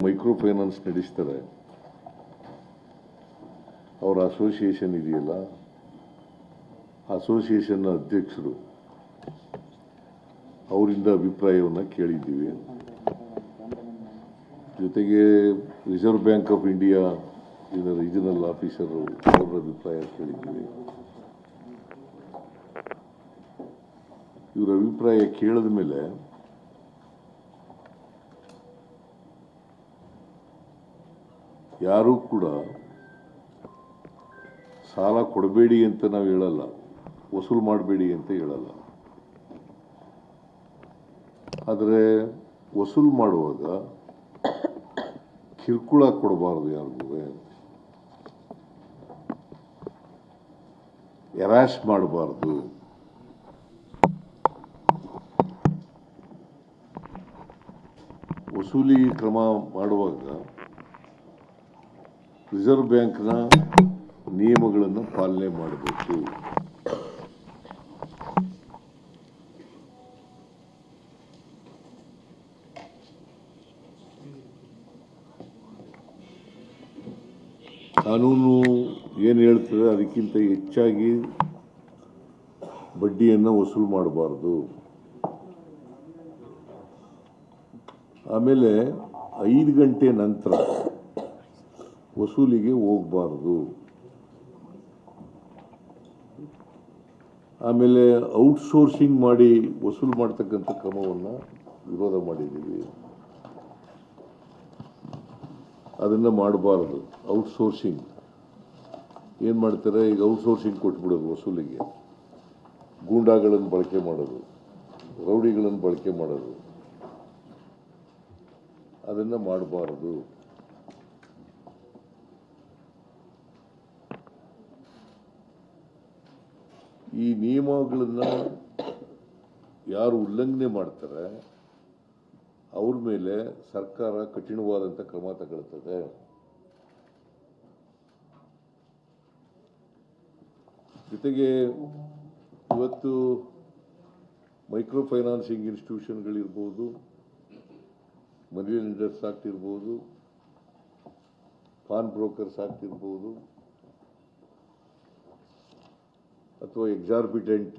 Micro finance ನಡೆಸ್ತಾರೆ, ಅವರ association ಇದೆಯಲ್ಲ, ಅಸೋಸಿಯೇಷನ್ನ ಅಧ್ಯಕ್ಷರು ಅವರಿಂದ ಅಭಿಪ್ರಾಯವನ್ನು ಕೇಳಿದ್ದೀವಿ. ಜೊತೆಗೆ ರಿಸರ್ವ್ ಬ್ಯಾಂಕ್ ಆಫ್ ಇಂಡಿಯಾ ಇದರ ರೀಜನಲ್ ಆಫೀಸರು ಅವರ ಅಭಿಪ್ರಾಯ ಕೇಳಿದ್ದೀವಿ. ಇವರ ಅಭಿಪ್ರಾಯ ಕೇಳಿದ ಮೇಲೆ ಯಾರೂ ಕೂಡ ಸಾಲ ಕೊಡಬೇಡಿ ಅಂತ ನಾವು ಹೇಳಲ್ಲ, ವಸೂಲು ಮಾಡಬೇಡಿ ಅಂತ ಹೇಳಲ್ಲ. ಆದರೆ ವಸೂಲು ಮಾಡುವಾಗ ಕಿರುಕುಳ ಕೊಡಬಾರ್ದು, ಯಾರಿಗೂ ಎರಾಶ್ ಮಾಡಬಾರ್ದು. ವಸೂಲಿ ಕ್ರಮ ಮಾಡುವಾಗ ರಿಸರ್ವ್ ಬ್ಯಾಂಕ್ನ ನಿಯಮಗಳನ್ನು ಪಾಲನೆ ಮಾಡಬೇಕು. ಕಾನೂನು ಏನು ಹೇಳ್ತದೆ ಅದಕ್ಕಿಂತ ಹೆಚ್ಚಾಗಿ ಬಡ್ಡಿಯನ್ನು ವಸೂಲು ಮಾಡಬಾರ್ದು. ಆಮೇಲೆ 5 ಗಂಟೆ ನಂತರ ವಸೂಲಿಗೆ ಹೋಗಬಾರ್ದು. ಆಮೇಲೆ ಔಟ್ಸೋರ್ಸಿಂಗ್ ಮಾಡಿ ವಸೂಲು ಮಾಡ್ತಕ್ಕಂಥ ಕ್ರಮವನ್ನು ವಿರೋಧ ಮಾಡಿದ್ದೀವಿ. ಅದನ್ನು ಮಾಡಬಾರ್ದು. ಔಟ್ಸೋರ್ಸಿಂಗ್ ಏನು ಮಾಡ್ತಾರೆ, ಈಗ ಔಟ್ಸೋರ್ಸಿಂಗ್ ಕೊಟ್ಬಿಡೋದು ವಸೂಲಿಗೆ, ಗೂಂಡಾಗಳನ್ನು ಬಳಕೆ ಮಾಡೋದು, ರೌಡಿಗಳನ್ನು ಬಳಕೆ ಮಾಡೋದು, ಅದನ್ನು ಮಾಡಬಾರದು. ಈ ನಿಯಮಗಳನ್ನು ಯಾರು ಉಲ್ಲಂಘನೆ ಮಾಡ್ತಾರೆ ಅವ್ರ ಮೇಲೆ ಸರ್ಕಾರ ಕಠಿಣವಾದಂಥ ಕ್ರಮ ತಗೊಳ್ತದೆ. ಜೊತೆಗೆ ಇವತ್ತು ಮೈಕ್ರೋ ಫೈನಾನ್ಸಿಂಗ್ ಇನ್ಸ್ಟಿಟ್ಯೂಷನ್ಗಳಿರ್ಬೋದು, ಮನಿ ಲೆಂಡರ್ಸ್ ಆಗ್ತಿರ್ಬೋದು, ಪಾನ್ ಬ್ರೋಕರ್ಸ್ ಆಗ್ತಿರ್ಬೋದು, ಅಥವಾ ಎಕ್ಸಾರ್ಬಿಟೆಂಟ್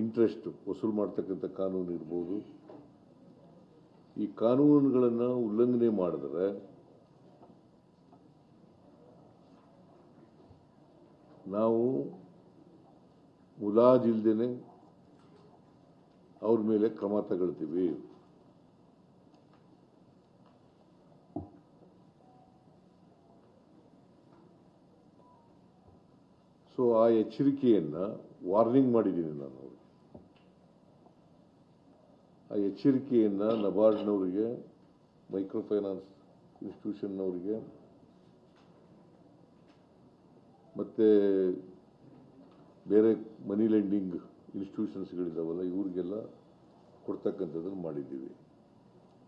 ಇಂಟ್ರೆಸ್ಟ್ ವಸೂಲು ಮಾಡ್ತಕ್ಕಂಥ ಕಾನೂನು ಇರ್ಬೋದು. ಈ ಕಾನೂನುಗಳನ್ನು ಉಲ್ಲಂಘನೆ ಮಾಡಿದ್ರೆ ನಾವು ಮುಲಾಜಿಲ್ದೇನೆ ಅವ್ರ ಮೇಲೆ ಕ್ರಮ ತಗೊಳ್ತೀವಿ. ಸೊ ಆ ಎಚ್ಚರಿಕೆಯನ್ನು ವಾರ್ನಿಂಗ್ ಮಾಡಿದ್ದೀನಿ ನಾನು. ಆ ಎಚ್ಚರಿಕೆಯನ್ನು ನಬಾರ್ಡ್ನವರಿಗೆ, ಮೈಕ್ರೋ ಫೈನಾನ್ಸ್ ಇನ್ಸ್ಟಿಟ್ಯೂಷನ್ನವರಿಗೆ ಮತ್ತು ಬೇರೆ ಮನಿ ಲೆಂಡಿಂಗ್ ಇನ್ಸ್ಟಿಟ್ಯೂಷನ್ಸ್ಗಳಿದ್ದಾವಲ್ಲ ಇವ್ರಿಗೆಲ್ಲ ಕೊಡ್ತಕ್ಕಂಥದ್ದನ್ನು ಮಾಡಿದ್ದೀವಿ.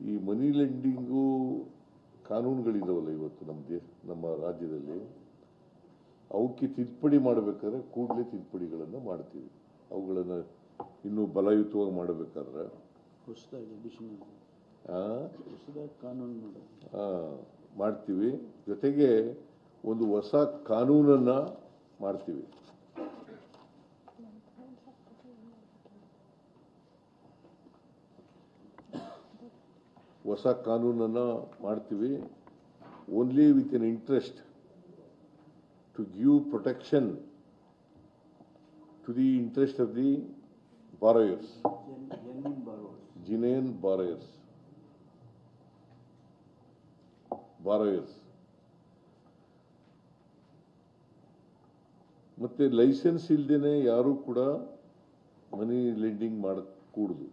ಈ ಮನಿ ಲೆಂಡಿಂಗು ಕಾನೂನುಗಳಿದ್ದಾವಲ್ಲ ಇವತ್ತು ನಮ್ಮ ರಾಜ್ಯದಲ್ಲಿ, ಅವಕ್ಕೆ ತಿದ್ದುಪಡಿ ಮಾಡಬೇಕಾದ್ರೆ ಕೂಡಲೇ ತಿದ್ದುಪಡಿಗಳನ್ನು ಮಾಡ್ತೀವಿ. ಅವುಗಳನ್ನು ಇನ್ನೂ ಬಲಯುತವಾಗಿ ಮಾಡಬೇಕಾದ್ರೆ ಮಾಡ್ತೀವಿ. ಜೊತೆಗೆ ಒಂದು ಹೊಸ ಕಾನೂನನ್ನು ಮಾಡ್ತೀವಿ. ಹೊಸ ಕಾನೂನನ್ನು ಮಾಡ್ತೀವಿ. Only with N interest to give protection to the interest of the borrowers, genuine borrowers. ಮತ್ತೆ ಲೈಸೆನ್ಸ್ ಇಲ್ಲದೇನೆ ಯಾರು ಕೂಡ ಮನಿ ಲೆಂಡಿಂಗ್ ಮಾಡಕೂಡದು.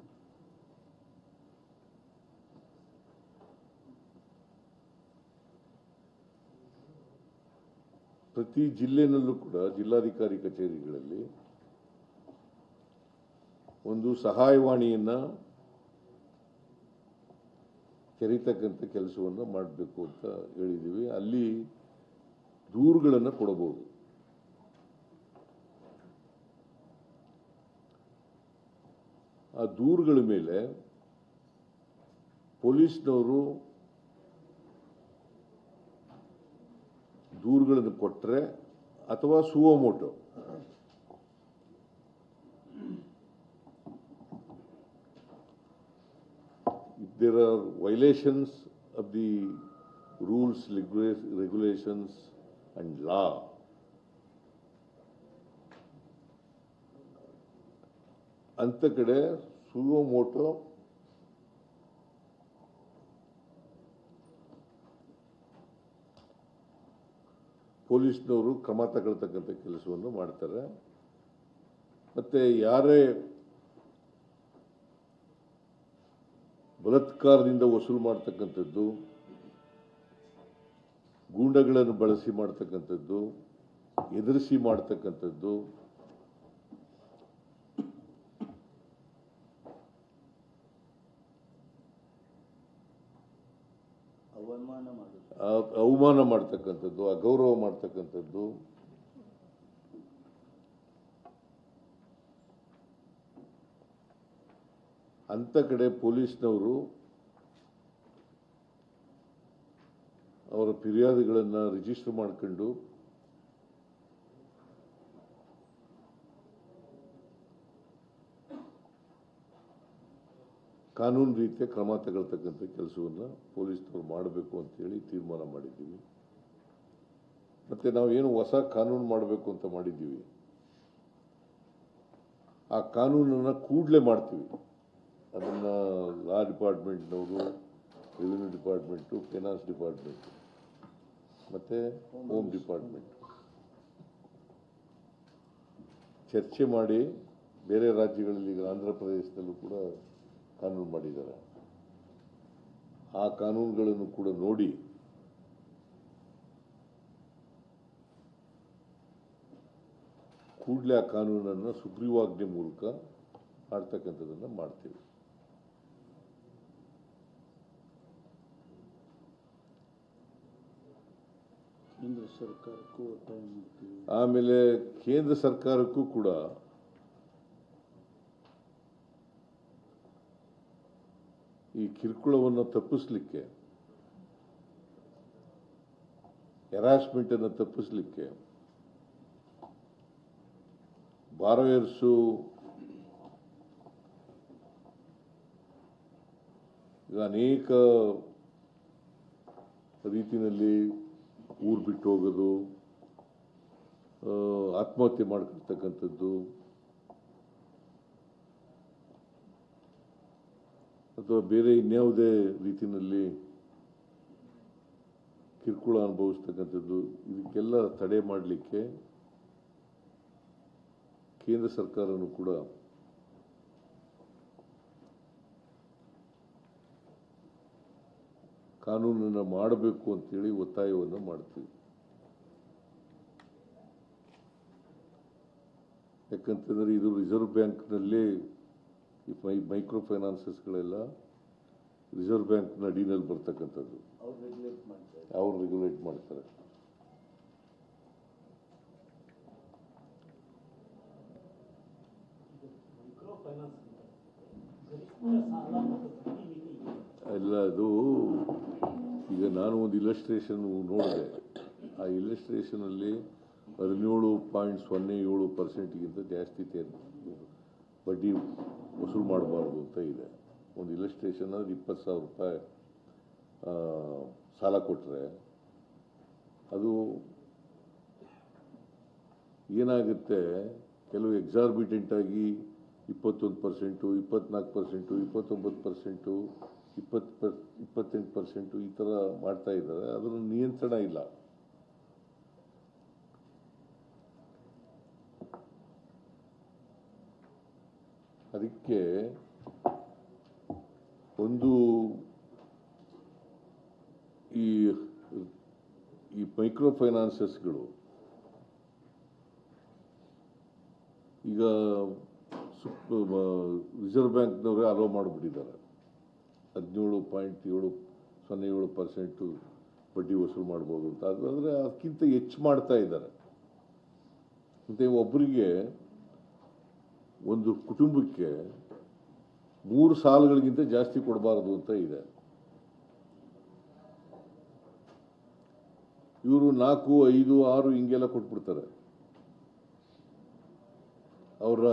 ಪ್ರತಿ ಜಿಲ್ಲೆನಲ್ಲೂ ಕೂಡ ಜಿಲ್ಲಾಧಿಕಾರಿ ಕಚೇರಿಗಳಲ್ಲಿ ಒಂದು ಸಹಾಯವಾಣಿಯನ್ನು ತೆರೀತಕ್ಕಂಥ ಕೆಲಸವನ್ನು ಮಾಡಬೇಕು ಅಂತ ಹೇಳಿದ್ದೀವಿ. ಅಲ್ಲಿ ದೂರುಗಳನ್ನು ಕೊಡಬಹುದು. ಆ ದೂರುಗಳ ಮೇಲೆ ಪೊಲೀಸ್ನವರು ದೂರುಗಳನ್ನು ಕೊಟ್ಟರೆ ಅಥವಾ suo motu if there are violations of the rules, regulations and law, ಅಂತ ಕಡೆ ಸುವೋಮೋಟೋ ಪೊಲೀಸ್ನವರು ಕ್ರಮ ತಗೊಳ್ತಕ್ಕಂಥ ಕೆಲಸವನ್ನು ಮಾಡ್ತಾರೆ. ಮತ್ತೆ ಯಾರೇ ಬಲಾತ್ಕಾರದಿಂದ ವಸೂಲು ಮಾಡ್ತಕ್ಕಂಥದ್ದು, ಗೂಂಡಗಳನ್ನು ಬಳಸಿ ಮಾಡ್ತಕ್ಕಂಥದ್ದು, ಎದುರಿಸಿ ಮಾಡ್ತಕ್ಕಂಥದ್ದು, ಅವಮಾನ ಮಾಡ್ತಕ್ಕಂಥದ್ದು, ಅಗೌರವ ಮಾಡ್ತಕ್ಕಂಥದ್ದು, ಅಂತ ಕಡೆ ಪೊಲೀಸ್ನವರು ಅವರ ಫಿರ್ಯಾದಿಗಳನ್ನು ರಿಜಿಸ್ಟರ್ ಮಾಡ್ಕೊಂಡು ಕಾನೂನು ರೀತಿಯ ಕ್ರಮ ತಗೊಳ್ತಕ್ಕಂಥ ಕೆಲಸವನ್ನು ಪೊಲೀಸ್ನವರು ಮಾಡಬೇಕು ಅಂತೇಳಿ ತೀರ್ಮಾನ ಮಾಡಿದ್ದೀವಿ. ಮತ್ತೆ ನಾವೇನು ಹೊಸ ಕಾನೂನು ಮಾಡಬೇಕು ಅಂತ ಮಾಡಿದ್ದೀವಿ, ಆ ಕಾನೂನನ್ನು ಕೂಡಲೇ ಮಾಡ್ತೀವಿ. ಅದನ್ನು ಲಾ ಡಿಪಾರ್ಟ್ಮೆಂಟ್ನವರು, ರೆವಿನ್ಯೂ ಡಿಪಾರ್ಟ್ಮೆಂಟು, ಫೈನಾನ್ಸ್ ಡಿಪಾರ್ಟ್ಮೆಂಟು ಮತ್ತು ಹೋಮ್ ಡಿಪಾರ್ಟ್ಮೆಂಟ್ ಚರ್ಚೆ ಮಾಡಿ, ಬೇರೆ ರಾಜ್ಯಗಳಲ್ಲಿ ಈಗ ಆಂಧ್ರ ಪ್ರದೇಶದಲ್ಲೂ ಕೂಡ ಕಾನೂನು ಮಾಡಿದ್ದಾರೆ. ಆ ಕಾನೂನುಗಳನ್ನು ಕೂಡ ನೋಡಿ ಕೂಡಲೇ ಆ ಕಾನೂನನ್ನು ಸುಗ್ರೀವಾಜ್ಞೆ ಮೂಲಕ ಮಾಡ್ತಕ್ಕಂಥದ್ದನ್ನು ಮಾಡ್ತೀವಿ. ಕೇಂದ್ರ ಸರ್ಕಾರಕ್ಕೂ ಒತ್ತಾಯ ಮಾಡ್ತೀವಿ. ಆಮೇಲೆ ಕೇಂದ್ರ ಸರ್ಕಾರಕ್ಕೂ ಕೂಡ ಈ ಕಿರುಕುಳವನ್ನು ತಪ್ಪಿಸಲಿಕ್ಕೆ, ಹೆರಾಸ್ಮೆಂಟ್ ಅನ್ನು ತಪ್ಪಿಸಲಿಕ್ಕೆ, ಬಾರೋಯರ್ಸು ಈಗ ಅನೇಕ ರೀತಿಯಲ್ಲಿ ಊರು ಬಿಟ್ಟು ಹೋಗೋದು, ಆತ್ಮಹತ್ಯೆ ಮಾಡ್ಕೊಳ್ತಕ್ಕಂಥದ್ದು, ಅಥವಾ ಬೇರೆ ಇನ್ಯಾವುದೇ ರೀತಿಯಲ್ಲಿ ಕಿರುಕುಳ ಅನುಭವಿಸ್ತಕ್ಕಂಥದ್ದು, ಇದಕ್ಕೆಲ್ಲ ತಡೆ ಮಾಡಲಿಕ್ಕೆ ಕೇಂದ್ರ ಸರ್ಕಾರನೂ ಕೂಡ ಕಾನೂನನ್ನು ಮಾಡಬೇಕು ಅಂತೇಳಿ ಒತ್ತಾಯವನ್ನು ಮಾಡ್ತೀವಿ. ಯಾಕಂತಂದರೆ ಇದು ರಿಸರ್ವ್ ಬ್ಯಾಂಕ್ನಲ್ಲಿ ಮೈಕ್ರೋ ಫೈನಾನ್ಸಸ್ಗಳೆಲ್ಲ ರಿಸರ್ವ್ ಬ್ಯಾಂಕ್ನ ಅಡಿನಲ್ಲಿ ಬರ್ತಕ್ಕಂಥದ್ದು, ಅವ್ರು ರೆಗ್ಯುಲೇಟ್ ಮಾಡ್ತಾರೆ. ಎಲ್ಲ ಅದು ಈಗ ನಾನು ಒಂದು ಇಲಸ್ಟ್ರೇಷನ್ ನೋಡಿದೆ. ಆ ಇಲಸ್ಟ್ರೇಷನಲ್ಲಿ 17.07%ಗಿಂತ ಜಾಸ್ತಿ ಬಡ್ಡಿ ವಸೂಲು ಮಾಡಬಾರ್ದು ಅಂತ ಇದೆ. ಒಂದು ಇಲಸ್ಟ್ರೇಷನ್ ಅಂದರೆ 20,000 ರೂಪಾಯಿ ಸಾಲ ಕೊಟ್ಟರೆ ಅದು ಏನಾಗುತ್ತೆ, ಕೆಲವು ಎಕ್ಸಾರ್ಬಿಟೆಂಟ್ ಆಗಿ 21%, 24%, 29%, 28% ಈ ಥರ ಮಾಡ್ತಾ ಇದ್ದಾರೆ. ಅದರ ನಿಯಂತ್ರಣ ಇಲ್ಲ. ಅದಕ್ಕೆ ಒಂದು ಈ ಮೈಕ್ರೋ ಫೈನಾನ್ಸಸ್ಗಳು ಈಗ ರಿಸರ್ವ್ ಬ್ಯಾಂಕ್ನವರೇ ಅಲೋ ಮಾಡಿಬಿಟ್ಟಿದ್ದಾರೆ. 17.07% ಬಡ್ಡಿ ವಸೂಲು ಮಾಡ್ಬೋದು ಅಂತ. ಆದರೆ ಅದಕ್ಕಿಂತ ಹೆಚ್ಚು ಮಾಡ್ತಾ ಇದ್ದಾರೆ. ಮತ್ತು ಒಬ್ಬರಿಗೆ, ಒಂದು ಕುಟುಂಬಕ್ಕೆ 3 ಸಾಲಗಳಿಗಿಂತ ಜಾಸ್ತಿ ಕೊಡಬಾರ್ದು ಅಂತ ಇದೆ. ಇವರು 4, 5, 6 ಹಿಂಗೆಲ್ಲ ಕೊಟ್ಬಿಡ್ತಾರೆ. ಅವರ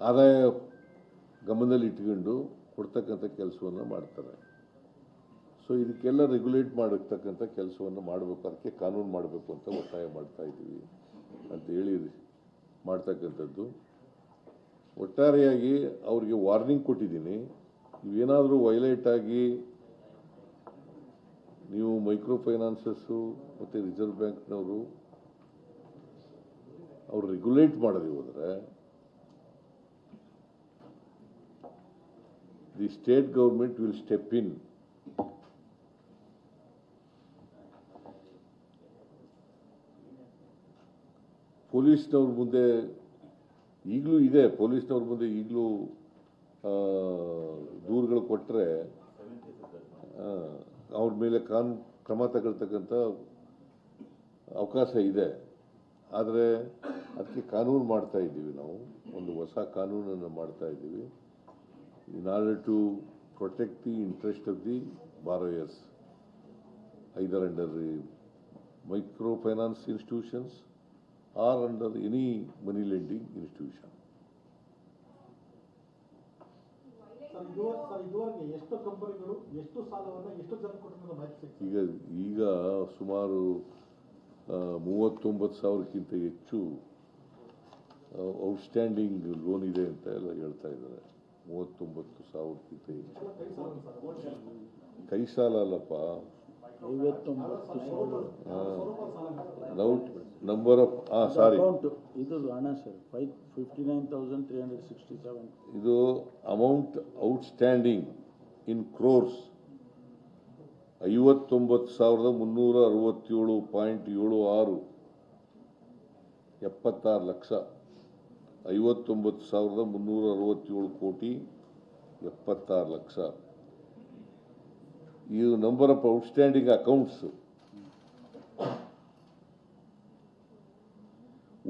ಆದಾಯ ಗಮನದಲ್ಲಿ ಇಟ್ಕೊಂಡು ಕೊಡ್ತಕ್ಕಂಥ ಕೆಲಸವನ್ನು ಮಾಡ್ತಾರೆ. ಸೊ ಇದಕ್ಕೆಲ್ಲ ರೆಗ್ಯುಲೇಟ್ ಮಾಡತಕ್ಕಂಥ ಕೆಲಸವನ್ನು ಮಾಡಬೇಕು, ಅದಕ್ಕೆ ಕಾನೂನು ಮಾಡಬೇಕು ಅಂತ ಒತ್ತಾಯ ಮಾಡ್ತಾ ಇದ್ದೀವಿ ಅಂತ ಹೇಳಿ ಮಾಡ್ತಕ್ಕಂಥದ್ದು. ಒಟ್ಟಾರೆಯಾಗಿ ಅವ್ರಿಗೆ ವಾರ್ನಿಂಗ್ ಕೊಟ್ಟಿದ್ದೀನಿ. ಇವೇನಾದರೂ ವೈಲೇಟ್ ಆಗಿ ನೀವು ಮೈಕ್ರೋ ಫೈನಾನ್ಸಸ್ಸು ಮತ್ತು ರಿಸರ್ವ್ ಬ್ಯಾಂಕ್ನವರು ಅವ್ರು ರೆಗ್ಯುಲೇಟ್ ಮಾಡದೆ ಹೋದರೆ the state government will step in. ಪೊಲೀಸ್ನವ್ರ ಮುಂದೆ ಈಗಲೂ ಇದೆ, ಪೊಲೀಸ್ನವ್ರ ಮುಂದೆ ಈಗಲೂ ದೂರುಗಳು ಕೊಟ್ಟರೆ ಅವ್ರ ಮೇಲೆ ಕ್ರಮ ತಗೊಳ್ತಕ್ಕಂಥ ಅವಕಾಶ ಇದೆ. ಆದರೆ ಅದಕ್ಕೆ ಕಾನೂನು ಮಾಡ್ತಾ ಇದ್ದೀವಿ, ನಾವು ಒಂದು ಹೊಸ ಕಾನೂನನ್ನು ಮಾಡ್ತಾ ಇದ್ದೀವಿ. in order to protect the interest of the borrowers, either under the microfinance institutions or under any money lending institution. ಇದುವರೆಗೆ ಎಷ್ಟು ಕಂಪನಿಗಳು ಎಷ್ಟು ಸಾಲವನ್ನು ಎಷ್ಟು ಜನ ಕೊಟ್ಟಿರೋ ಮಾಹಿತಿ ಈಗ ಸುಮಾರು 39,000ಕ್ಕಿಂತ ಹೆಚ್ಚು ಔಟ್ಸ್ಟ್ಯಾಂಡಿಂಗ್ ಲೋನ್ ಇದೆ ಅಂತ ಎಲ್ಲ ಹೇಳ್ತಾ ಇದ್ದಾರೆ. 39,000ಕ್ಕಿಂತ ಹೆಚ್ಚು ಕೈ ಸಾಲ ಅಲ್ಲಪ್ಪ, 59,000 ನಂಬರ್ ಆಫ್ ಸಾರಿ ಇದು ಹಣ ಸರ್ 59,367. ಇದು ಅಮೌಂಟ್ ಔಟ್ಸ್ಟ್ಯಾಂಡಿಂಗ್ ಇನ್ ಕ್ರೋರ್ಸ್ 59,367.76 76 ಲಕ್ಷ. 59,367 ಕೋಟಿ 76 ಲಕ್ಷ. ಈ number of outstanding accounts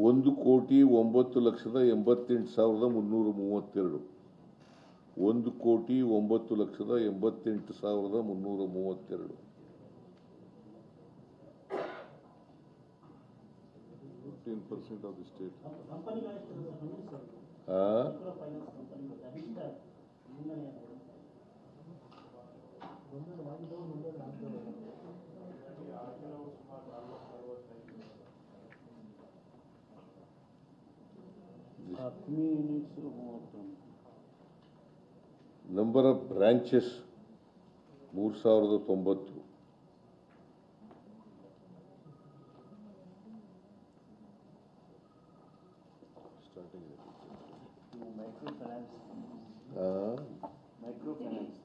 1,09,88,332. 1,09,88,332. 15% of the state. Number of branches 3,090. Microfinance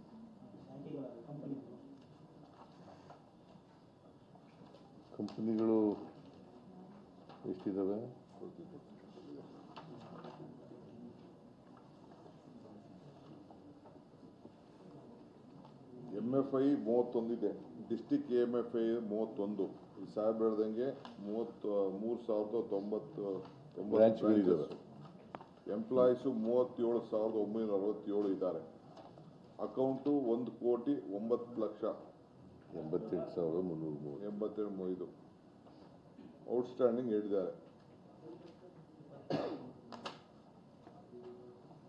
ಕಂಪನಿಗಳು ಎಷ್ಟಿದ್ದಾವೆ? MFI 31 ಇದೆ. District MFI 31. ಸಾಹೇಬ್ ಹೇಳ್ದಂಗೆ 33,090 ಬ್ರಾಂಚ್ಗಳಿದ್ದಾವೆ. ಎಂಪ್ಲಾಯೀಸು 37,967 ಇದ್ದಾರೆ. ಅಕೌಂಟು 1,09,00,000. 88,330. ಔಟ್ಸ್ಟ್ಯಾಂಡಿಂಗ್ ಹೇಳಿದ್ದಾರೆ.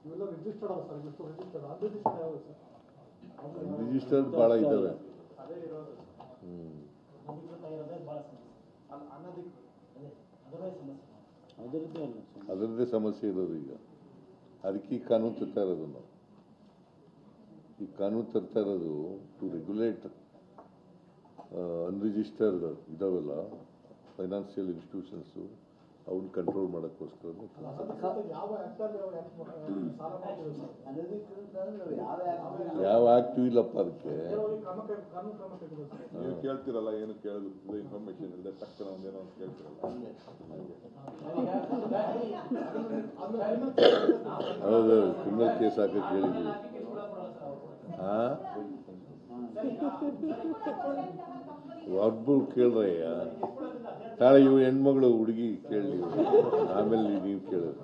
ಇವೆಲ್ಲ ರಿಜಿಸ್ಟರ್ಡ್ ಅವ ಸರ್, ಎಷ್ಟು ರಿಜಿಸ್ಟರ್ಡ್ ಅನ್ರಿಜಿಸ್ಟರ್ಡ್ ಯಾವ ಸರ್? ರಿಜಿಸ್ಟರ್ಡ್ ಭಾಳ ಇದ್ದಾವೆ. ಅದೇ ಇರೋದು ಅಧಿಕೃತ ಇರೋದೇ ಭಾಳ ಸಮಸ್ಯೆ. ಅನಧಿಕೃತ ಅದರದೇ ಸಮಸ್ಯೆ, ಅದರದ್ದೇ ಸಮಸ್ಯೆ ಇರೋದು. ಈಗ ಅದಕ್ಕೆ ಈ ಕಾನೂನು ತರ್ತಾ ಇರೋದು ನಾವು. ಈ ಕಾನೂನು ತರ್ತಾ ಇರೋದು ಟು ರೆಗ್ಯುಲೇಟ್ ಅನ್ರಿಜಿಸ್ಟರ್ಡ್ ಇದಾವೆಲ್ಲ ಫೈನಾನ್ಷಿಯಲ್ ಇನ್ಸ್ಟಿಟ್ಯೂಷನ್ಸು, ಅವನ್ನ ಕಂಟ್ರೋಲ್ ಮಾಡೋಕ್ಕೋಸ್ಕರ. ಯಾವ ಆಕ್ಟಿವ್ ಇಲ್ಲಪ್ಪ ಅದಕ್ಕೆ. ನೀವು ಕೇಳ್ತಿರಲ್ಲ, ಏನು ಕೇಳೋದು ಇನ್ಫಾರ್ಮೇಶನ್ ಇಲ್ಲದೆ ತಕ್ಷಣ ಒಂದೇನೋ ಅಂತ ಕೇಳ್ತಿರಲ್ಲ. ಹೌದು, ಕ್ರಿಮಿನಲ್ ಕೇಸ್ ಹಾಕಕ್ಕೆ ಹೇಳಿದ್ವಿ. ಒಬ್ಬರು ಕೇಳ್ರಯ್ಯ, ತಾಳೆ ಇವು ಹೆಣ್ಮಗಳು ಹುಡುಗಿ ಕೇಳಿ, ಆಮೇಲೆ ನೀವು ಕೇಳೋದು.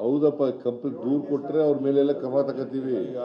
ಹೌದಪ್ಪ ಕಂಪ್ನಿ ದೂರು ಕೊಟ್ಟರೆ ಅವ್ರ ಮೇಲೆಲ್ಲ ಕ್ರಮ ತಗೋತೀವಿ. ಈಗ